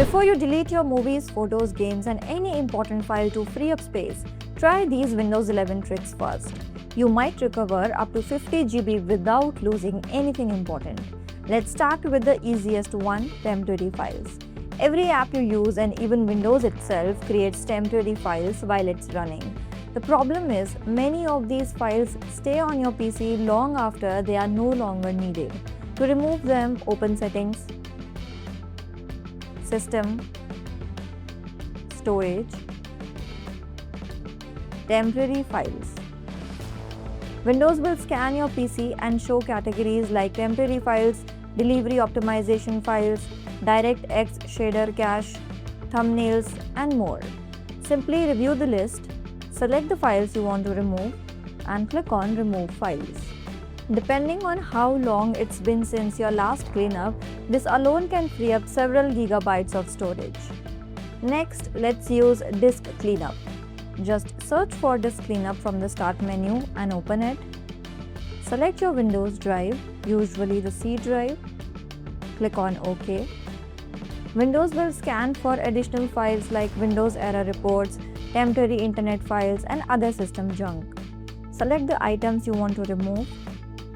Before you delete your movies, photos, games and any important file to free up space, try these Windows 11 tricks first. You might recover up to 50 GB without losing anything important. Let's start with the easiest one, temporary files. Every app you use and even Windows itself creates temporary files while it's running. The problem is, many of these files stay on your PC long after they are no longer needed. To remove them, open Settings, System, Storage, Temporary Files. Windows will scan your PC and show categories like temporary files, delivery optimization files, DirectX shader cache, thumbnails, and more. Simply review the list, select the files you want to remove, and click on Remove Files. Depending on how long it's been since your last cleanup, this alone can free up several gigabytes of storage. Next, let's use Disk Cleanup. Just search for Disk Cleanup from the Start menu and open it. Select your Windows drive, usually the C drive. Click on OK. Windows will scan for additional files like Windows error reports, temporary internet files, and other system junk. Select the items you want to remove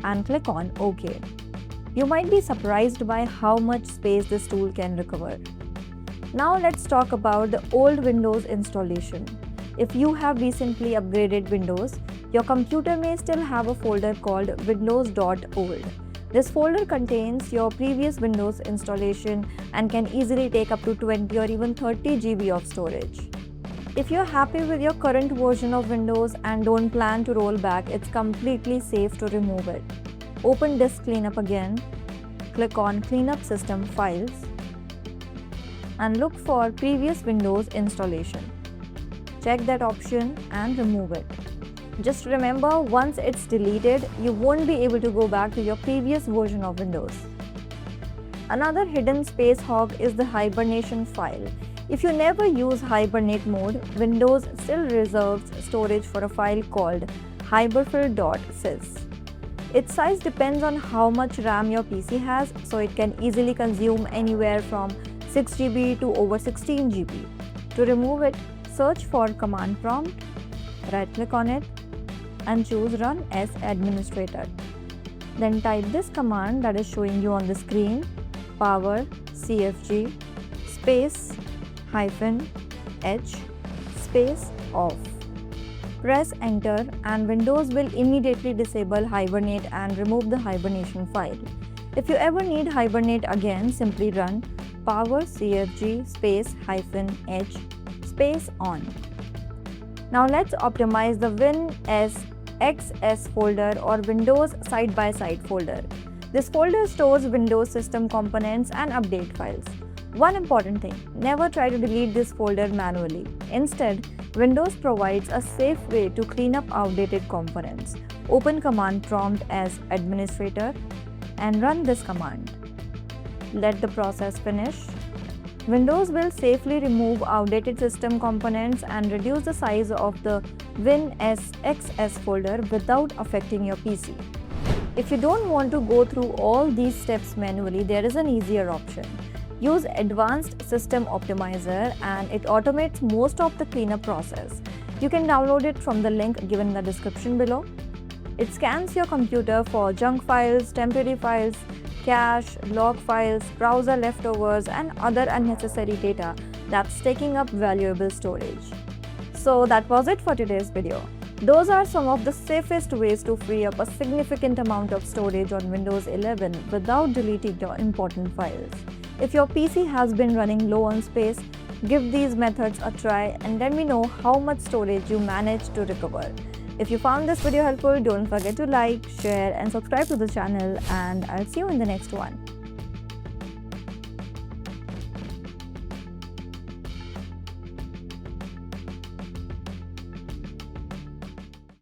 and click on OK. You might be surprised by how much space this tool can recover. Now let's talk about the old Windows installation. If you have recently upgraded Windows, your computer may still have a folder called Windows.old. This folder contains your previous Windows installation and can easily take up to 20 or even 30 GB of storage. If you're happy with your current version of Windows and don't plan to roll back, it's completely safe to remove it. Open Disk Cleanup again, click on Cleanup System Files, and look for Previous Windows Installation. Check that option and remove it. Just remember, once it's deleted, you won't be able to go back to your previous version of Windows. Another hidden space hog is the hibernation file. If you never use Hibernate mode, Windows still reserves storage for a file called hibernate.sys. Its size depends on how much RAM your PC has, so it can easily consume anywhere from 6 GB to over 16 GB. To remove it, search for Command Prompt, right-click on it, and choose Run as Administrator. Then type this command that is showing you on the screen, power cfg space -h space off. Press enter and Windows will immediately disable Hibernate and remove the hibernation file. If you ever need Hibernate again, simply run power cfg space -h space on. Now let's optimize the WinSxS folder or Windows side-by-side folder. This folder stores Windows system components and update files. One important thing, never try to delete this folder manually. Instead, Windows provides a safe way to clean up outdated components. Open Command Prompt as Administrator and run this command. Let the process finish. Windows will safely remove outdated system components and reduce the size of the WinSxS folder without affecting your PC. If you don't want to go through all these steps manually, there is an easier option. Use Advanced System Optimizer and it automates most of the cleanup process. You can download it from the link given in the description below. It scans your computer for junk files, temporary files, cache, log files, browser leftovers, and other unnecessary data that's taking up valuable storage. So that was it for today's video. Those are some of the safest ways to free up a significant amount of storage on Windows 11 without deleting your important files. If your PC has been running low on space, give these methods a try and let me know how much storage you managed to recover. If you found this video helpful, don't forget to like, share and subscribe to the channel, and I'll see you in the next one.